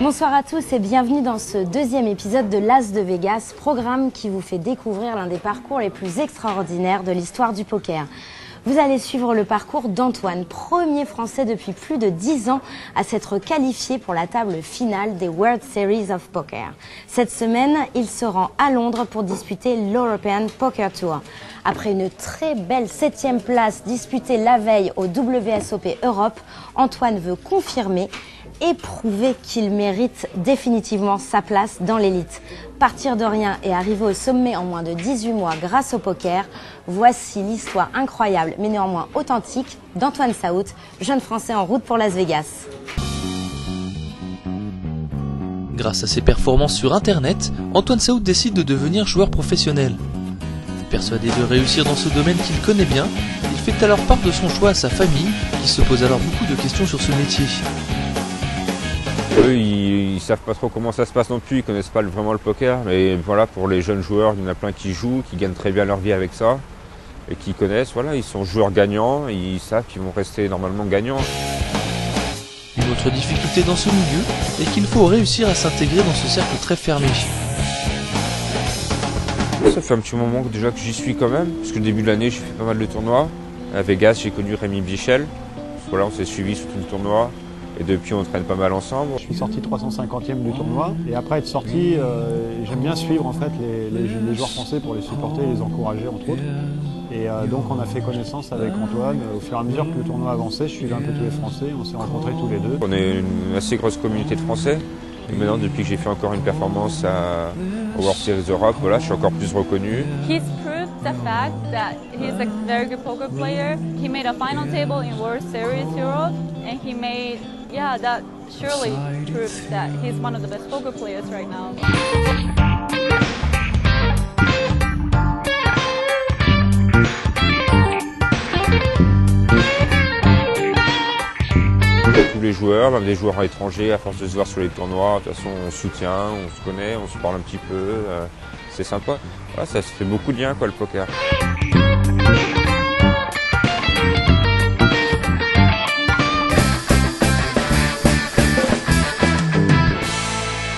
Bonsoir à tous et bienvenue dans ce deuxième épisode de l'As de Vegas, programme qui vous fait découvrir l'un des parcours les plus extraordinaires de l'histoire du poker. Vous allez suivre le parcours d'Antoine, premier Français depuis plus de 10 ans à s'être qualifié pour la table finale des World Series of Poker. Cette semaine, il se rend à Londres pour disputer l'European Poker Tour. Après une très belle 7e place disputée la veille au WSOP Europe, Antoine veut confirmer et prouver qu'il mérite définitivement sa place dans l'élite. Partir de rien et arriver au sommet en moins de 18 mois grâce au poker, voici l'histoire incroyable mais néanmoins authentique d'Antoine Saout, jeune Français en route pour Las Vegas. Grâce à ses performances sur Internet, Antoine Saout décide de devenir joueur professionnel. Persuadé de réussir dans ce domaine qu'il connaît bien, il fait alors part de son choix à sa famille, qui se pose alors beaucoup de questions sur ce métier. Eux, ils savent pas trop comment ça se passe non plus, ils connaissent pas vraiment le poker. Mais voilà, pour les jeunes joueurs, il y en a plein qui jouent, qui gagnent très bien leur vie avec ça. Et qui connaissent, voilà, ils sont joueurs gagnants, ils savent qu'ils vont rester normalement gagnants. Une autre difficulté dans ce milieu est qu'il faut réussir à s'intégrer dans ce cercle très fermé. Ça fait un petit moment déjà que j'y suis quand même, parce que le début de l'année, j'ai fait pas mal de tournois. À Vegas, j'ai connu Rémi Bichel. Voilà, on s'est suivis sur tout le tournoi. Et depuis, on traîne pas mal ensemble. Je suis sorti 350e du tournoi. Et après être sorti, j'aime bien suivre en fait les joueurs français pour les supporter et les encourager, entre autres. Et donc, on a fait connaissance avec Antoine. Au fur et à mesure que le tournoi avançait, je suivais un peu tous les Français. On s'est rencontrés tous les deux. On est une assez grosse communauté de Français. Et maintenant, depuis que j'ai fait encore une performance au World Series Europe, voilà, je suis encore plus reconnu. He's proved the fact that he's a very good poker player. He made a final table in World Series Europe, and he made, yeah, that surely proves that he's one of the best poker players right now. Tous les joueurs, même des joueurs étrangers, à force de se voir sur les tournois, de toute façon on soutient, on se connaît, on se parle un petit peu, c'est sympa. Voilà, ça se fait beaucoup de liens quoi, le poker.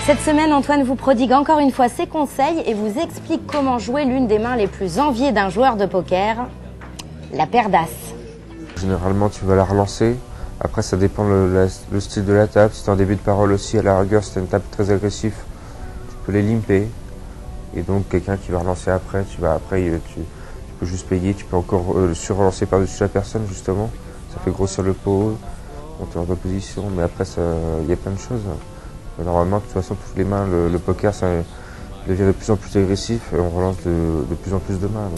Cette semaine, Antoine vous prodigue encore une fois ses conseils et vous explique comment jouer l'une des mains les plus enviées d'un joueur de poker, la paire d'as. Généralement tu vas la relancer. Après, ça dépend le style de la table. Si tu es en début de parole aussi, à la rigueur, si tu as une table très agressive, tu peux les limper. Et donc, quelqu'un qui va relancer après, tu peux juste payer. Tu peux encore surrelancer par-dessus la personne, justement. Ça fait grossir le pot, monter en position. Mais après, il y a plein de choses. Normalement, de toute façon, toutes les mains, le poker, ça devient de plus en plus agressif et on relance de plus en plus de mains.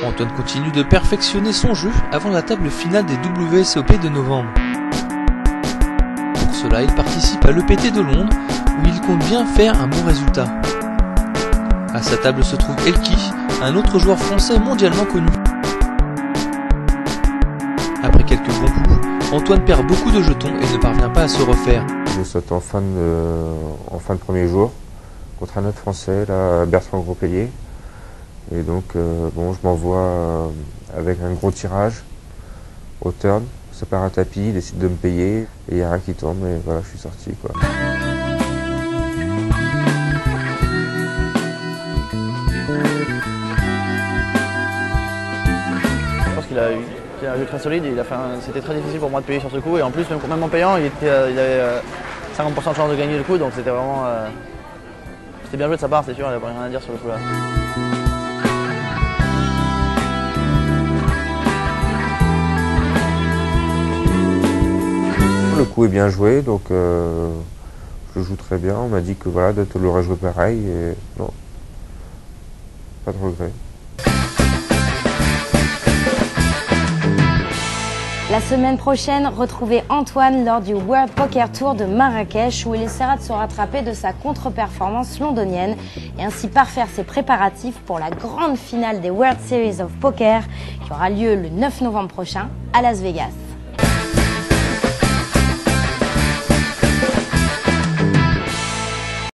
Antoine continue de perfectionner son jeu avant la table finale des WSOP de novembre. Pour cela, il participe à l'EPT de Londres où il compte bien faire un bon résultat. À sa table se trouve Elki, un autre joueur français mondialement connu. Après quelques bons coups, Antoine perd beaucoup de jetons et ne parvient pas à se refaire. Je saute en fin de premier jour contre un autre français, là, Bertrand Gros-Pellier. Et donc, bon, je m'envoie avec un gros tirage au turn. Ça part un tapis, il décide de me payer et il n'y a rien qui tombe. Et voilà, je suis sorti, quoi. Je pense qu'il a un jeu très solide. C'était très difficile pour moi de payer sur ce coup. Et en plus, même en payant, il avait 50% de chance de gagner le coup. Donc c'était vraiment... C'était bien joué de sa part, c'est sûr. Il n'y avait rien à dire sur le coup là. Le coup est bien joué, donc je joue très bien. On m'a dit que voilà, d'autres l'auraient joué pareil et non, pas de regret. La La semaine prochaine, retrouvez Antoine lors du World Poker Tour de Marrakech où il essaiera de se rattraper de sa contre-performance londonienne et ainsi parfaire ses préparatifs pour la grande finale des World Series of Poker qui aura lieu le 9 novembre prochain à Las Vegas.